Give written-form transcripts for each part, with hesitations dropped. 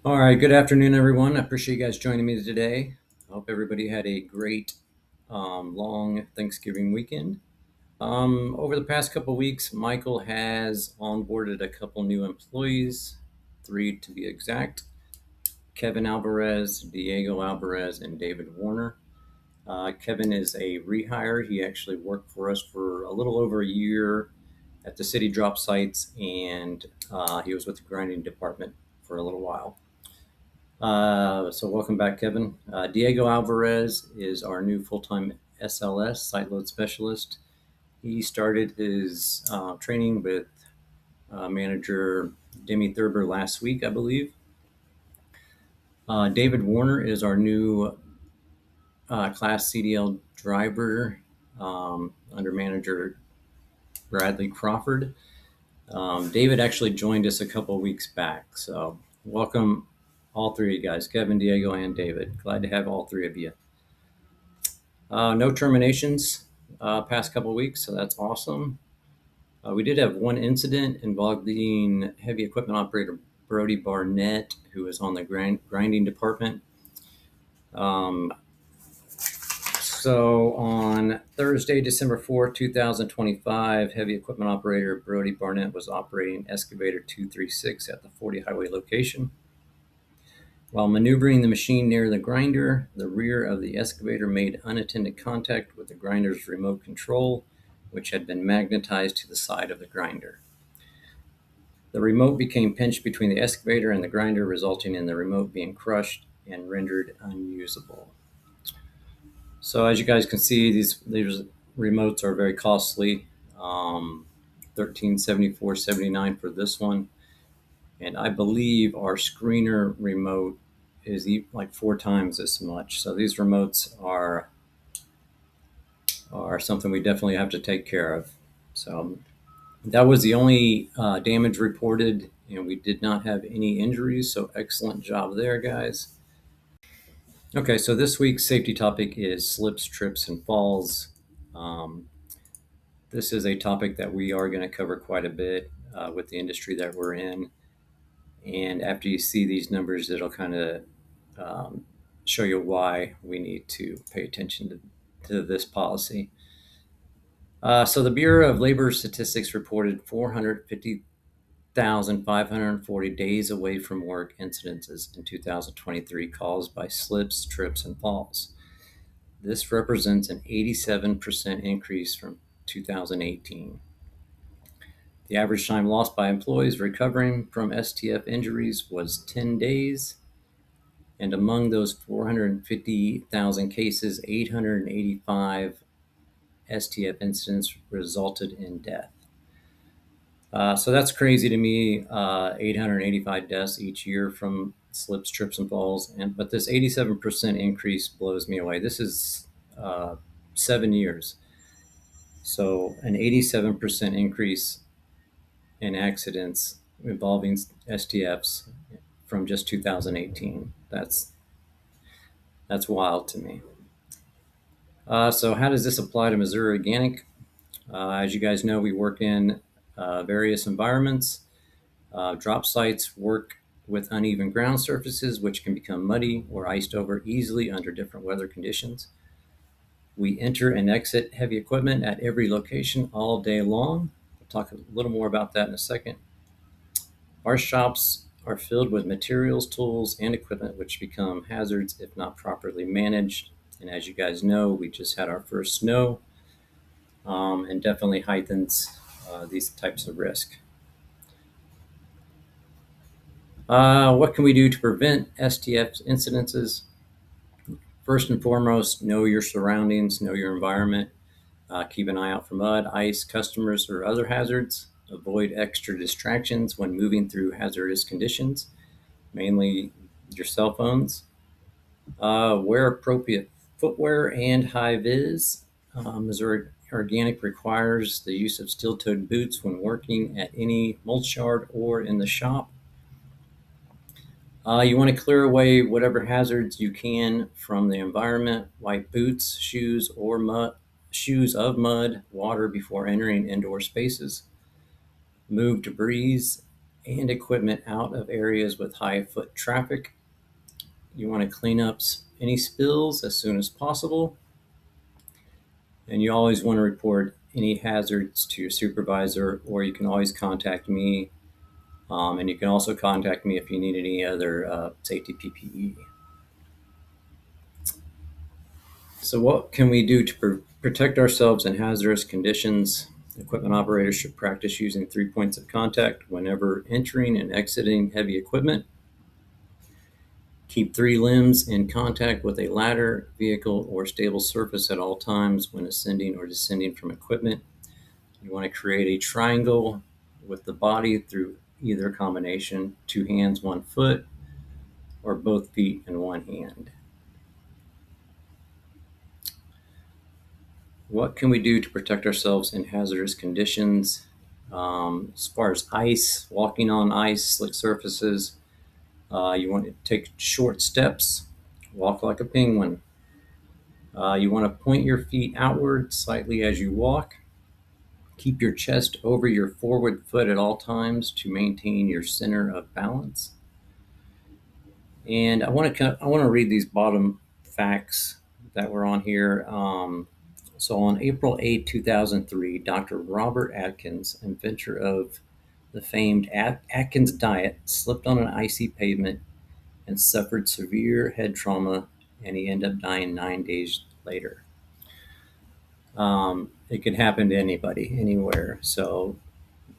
All right, good afternoon, everyone. I appreciate you guys joining me today. I hope everybody had a great long Thanksgiving weekend. Over the past couple of weeks, Michael has onboarded a couple new employees, three to be exact: Kevin Alvarez, Diego Alvarez, and David Warner. Kevin is a rehire. He actually worked for us for a little over a year at the city drop sites, and he was with the grinding department for a little while. So welcome back, Kevin. Diego Alvarez is our new full-time SLS, site load specialist. He started his training with manager Demi Thurber last week, I believe. David Warner is our new class CDL driver under manager Bradley Crawford. David actually joined us a couple of weeks back. So welcome all three of you guys, Kevin, Diego, and David. Glad to have all three of you. No terminations past couple of weeks, so that's awesome. We did have one incident involving heavy equipment operator Brody Barnett, who was on the grinding department. So on Thursday, December 4th, 2025, heavy equipment operator Brody Barnett was operating excavator 236 at the 40 highway location. While maneuvering the machine near the grinder, the rear of the excavator made unattended contact with the grinder's remote control, which had been magnetized to the side of the grinder. The remote became pinched between the excavator and the grinder, resulting in the remote being crushed and rendered unusable. So as you guys can see, these remotes are very costly. $1374.79 for this one. And I believe our screener remote is like 4 times as much. So these remotes are something we definitely have to take care of. So that was the only damage reported, and we did not have any injuries. So excellent job there, guys. Okay, so this week's safety topic is slips, trips, and falls. This is a topic that we are going to cover quite a bit with the industry that we're in. And after you see these numbers, it'll kind of show you why we need to pay attention to this policy. So the Bureau of Labor Statistics reported 450,540 days away from work incidences in 2023 caused by slips, trips, and falls. This represents an 87% increase from 2018. The average time lost by employees recovering from STF injuries was 10 days. And among those 450,000 cases, 885 STF incidents resulted in death. So that's crazy to me. 885 deaths each year from slips, trips, and falls. But this 87% increase blows me away. This is 7 years. So an 87% increase in accidents involving STFs from just 2018. That's wild to me. So how does this apply to Missouri Organic? As you guys know, we work in various environments. Drop sites work with uneven ground surfaces, which can become muddy or iced over easily under different weather conditions. We enter and exit heavy equipment at every location all day long. We'll talk a little more about that in a second. Our shops are filled with materials, tools, and equipment which become hazards if not properly managed. And as you guys know, we just had our first snow, and definitely heightens these types of risk. What can we do to prevent STF incidences? First and foremost, know your surroundings, know your environment. Keep an eye out for mud, ice, customers, or other hazards. Avoid extra distractions when moving through hazardous conditions, mainly your cell phones. Wear appropriate footwear and high vis. Missouri Organic requires the use of steel-toed boots when working at any mulch yard or in the shop. You want to clear away whatever hazards you can from the environment. Wipe boots, shoes of mud, water before entering indoor spaces. Move debris and equipment out of areas with high foot traffic. You want to clean up any spills as soon as possible. And you always want to report any hazards to your supervisor, or you can always contact me. And you can also contact me if you need any other safety PPE. So what can we do to protect ourselves in hazardous conditions? Equipment operators should practice using 3 points of contact whenever entering and exiting heavy equipment. Keep 3 limbs in contact with a ladder, vehicle, or stable surface at all times when ascending or descending from equipment. You want to create a triangle with the body through either combination, 2 hands, 1 foot, or both feet and 1 hand. What can we do to protect ourselves in hazardous conditions? As far as ice, walking on ice, slick surfaces, you want to take short steps, walk like a penguin. You want to point your feet outward slightly as you walk. Keep your chest over your forward foot at all times to maintain your center of balance. And I want to read these bottom facts that were on here. So on April 8, 2003, Dr. Robert Atkins, inventor of the famed Atkins diet, slipped on an icy pavement and suffered severe head trauma, and he ended up dying 9 days later. It can happen to anybody, anywhere. So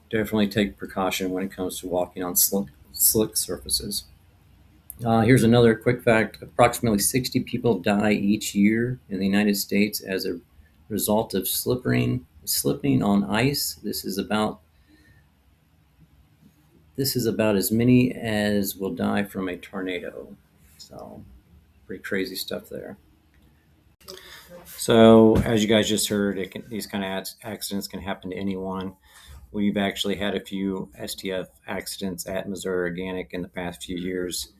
definitely take precaution when it comes to walking on slick surfaces. Here's another quick fact. Approximately 60 people die each year in the United States as a result of slipping on ice. This is about as many as will die from a tornado. So pretty crazy stuff there. So as you guys just heard, these kind of accidents can happen to anyone. We've actually had a few STF accidents at Missouri Organic in the past few years.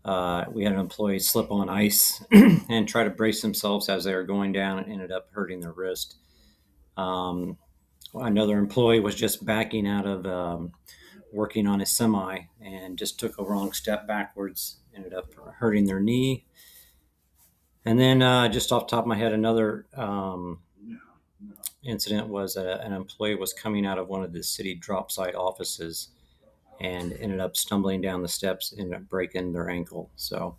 We had an employee slip on ice and try to brace themselves as they were going down and ended up hurting their wrist. Another employee was just backing out of working on a semi and just took a wrong step backwards, ended up hurting their knee. And then just off the top of my head, another incident was an employee was coming out of one of the city drop site offices and ended up stumbling down the steps and breaking their ankle. So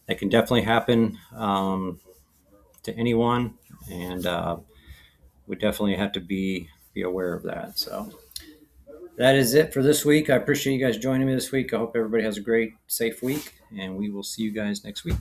that can definitely happen to anyone, and we definitely have to be aware of that. So that is it for this week. I appreciate you guys joining me this week. I hope everybody has a great, safe week, and we will see you guys next week.